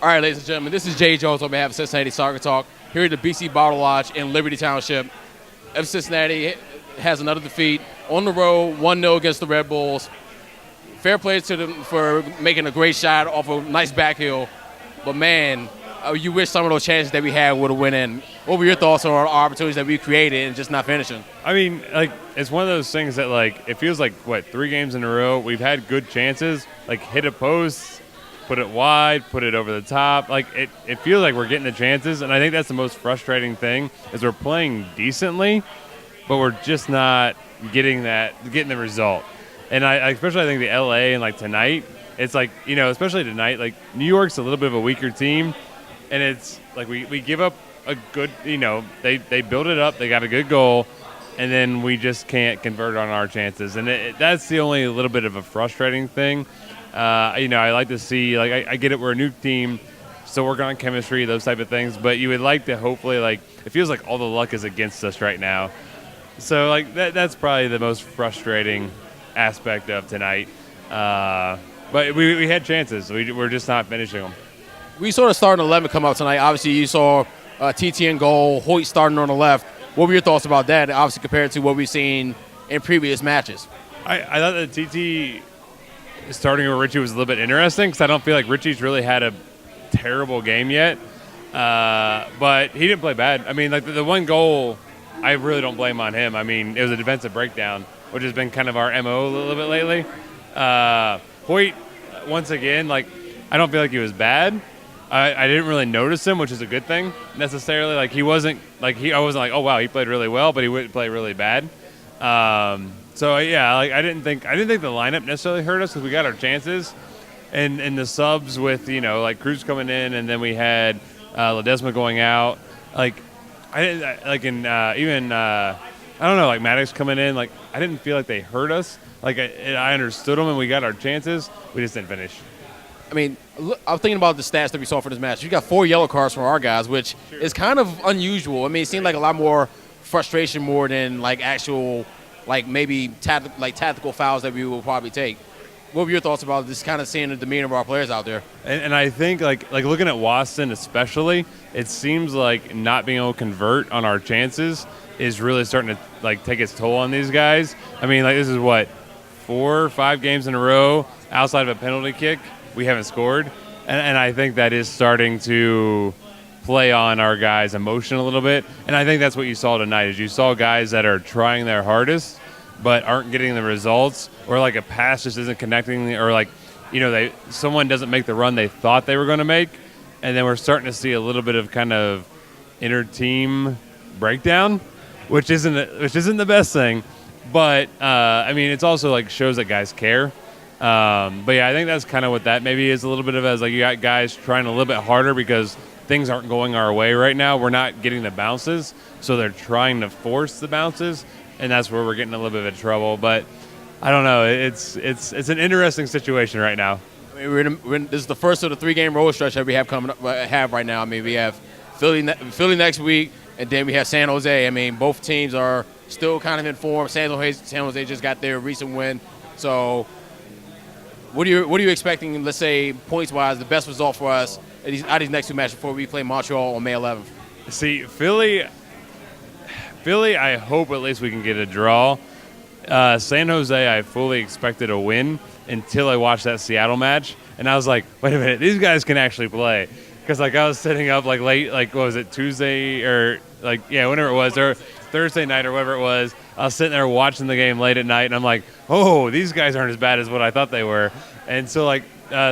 All right, ladies and gentlemen, this is Jay Jones on behalf of Cincinnati Soccer Talk here at the BC Bottle Lodge in Liberty Township. FC Cincinnati has another defeat on the road, 1-0 against the Red Bulls. Fair play to them for making a great shot off a nice back heel. But, man, you wish some of those chances that we had would have went in. What were your thoughts on our opportunities that we created and just not finishing? I mean, it's one of those things that, it feels like, 3 games in a row, we've had good chances, hit a post, put it wide, put it over the top. It feels like we're getting the chances, and I think that's the most frustrating thing is we're playing decently, but we're just not getting the result. And I especially think the LA and tonight, it's especially tonight, New York's a little bit of a weaker team, and it's we give up a good, they build it up, they got a good goal, and then we just can't convert on our chances, and that's the only little bit of a frustrating thing. I like to see, I get it, we're a new team, still working on chemistry, those type of things, but you would like to hopefully, it feels like all the luck is against us right now. So, that's probably the most frustrating aspect of tonight. But we had chances. We're just not finishing them. We saw the starting 11 come out tonight. Obviously, you saw TT in goal, Hoyt starting on the left. What were your thoughts about that, obviously, compared to what we've seen in previous matches? I thought that TT starting with Richie was a little bit interesting because I don't feel like Richie's really had a terrible game yet. But he didn't play bad. I mean, the one goal, I really don't blame on him. I mean, it was a defensive breakdown, which has been kind of our MO a little bit lately. Hoyt, once again, I don't feel like he was bad. I didn't really notice him, which is a good thing necessarily. He wasn't I wasn't like, oh wow, he played really well, but he wouldn't play really bad. So yeah, I didn't think the lineup necessarily hurt us because we got our chances, and the subs with Cruz coming in, and then we had Ledesma going out. I didn't I don't know, Maddox coming in. I didn't feel like they hurt us. I understood them and we got our chances. We just didn't finish. I mean, look, I'm thinking about the stats that we saw for this match. You got 4 yellow cards from our guys, which is kind of unusual. I mean, it seemed like a lot more frustration more than actual maybe tactical fouls that we will probably take. What were your thoughts about this kind of seeing the demeanor of our players out there? And I think looking at Waston especially, it seems like not being able to convert on our chances is really starting to take its toll on these guys. I mean, this is what, 4 or 5 games in a row outside of a penalty kick we haven't scored, and I think that is starting to play on our guys' emotion a little bit. And I think that's what you saw tonight is you saw guys that are trying their hardest but aren't getting the results, or a pass just isn't connecting, or someone doesn't make the run they thought they were going to make, and then we're starting to see a little bit of kind of inner team breakdown, which isn't the best thing. But I mean, it's also shows that guys care. But yeah, I think that's kind of what that maybe is a little bit of, as you got guys trying a little bit harder because things aren't going our way right now. We're not getting the bounces, so they're trying to force the bounces, and that's where we're getting a little bit of trouble. But I don't know. It's an interesting situation right now. I mean, this is the first of the 3-game road stretch that we have right now. I mean, we have Philly next week, and then we have San Jose. I mean, both teams are still kind of in form. San Jose just got their recent win. So what are you expecting, let's say, points-wise, the best result for us out of these next 2 matches before we play Montreal on May 11th? See, Philly, I hope at least we can get a draw. San Jose, I fully expected a win until I watched that Seattle match, and I was like, wait a minute, these guys can actually play. Because I was sitting up late, what was it, Tuesday or whenever it was, or Thursday night or whatever it was. I was sitting there watching the game late at night, and I'm like, oh, these guys aren't as bad as what I thought they were. And so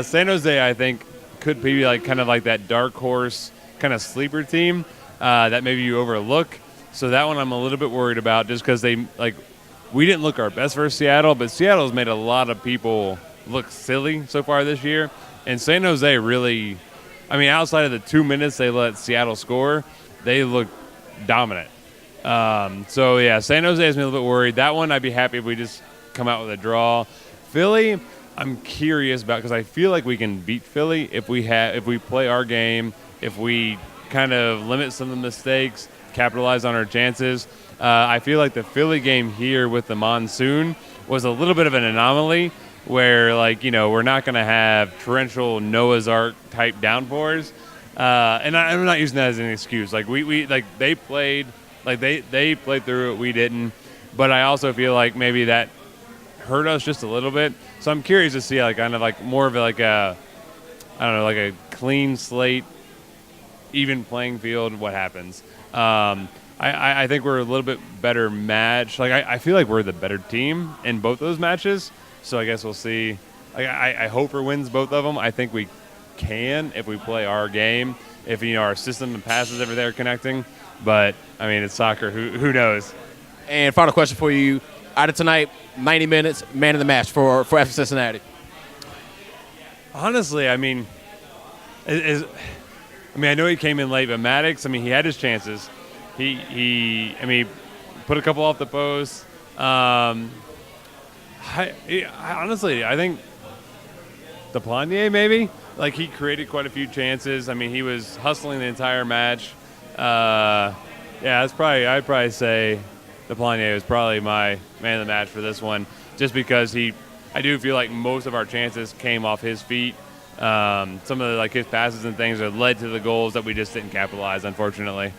San Jose, I think, could be kind of that dark horse kind of sleeper team that maybe you overlook. So that one I'm a little bit worried about, just because we didn't look our best versus Seattle, but Seattle's made a lot of people look silly so far this year. And San Jose really, I mean, outside of the 2 minutes they let Seattle score, they look dominant. So yeah, San Jose has me a little bit worried. That one I'd be happy if we just come out with a draw. Philly, I'm curious about, because I feel like we can beat Philly if we play our game, if we kind of limit some of the mistakes, capitalize on our chances. I feel like the Philly game here with the monsoon was a little bit of an anomaly, where we're not going to have torrential Noah's Ark type downpours. And I'm not using that as an excuse. Like they played through it, we didn't. But I also feel like maybe that hurt us just a little bit. So I'm curious to see more of a clean slate, even playing field. What happens? I think we're a little bit better matched. I feel like we're the better team in both those matches. So I guess we'll see. I hope it wins both of them. I think we can if we play our game. If our system and passes over there connecting. But I mean, it's soccer. Who knows? And final question for you: out of tonight, 90 minutes, man of the match for FC Cincinnati. Honestly, I mean, I know he came in late, but Maddox, he had his chances. He put a couple off the post. Honestly, I think Deplanier maybe. He created quite a few chances. He was hustling the entire match. I'd probably say Deplanier was probably my man of the match for this one, just because I do feel like most of our chances came off his feet. Some of his passes and things that led to the goals that we just didn't capitalize, unfortunately.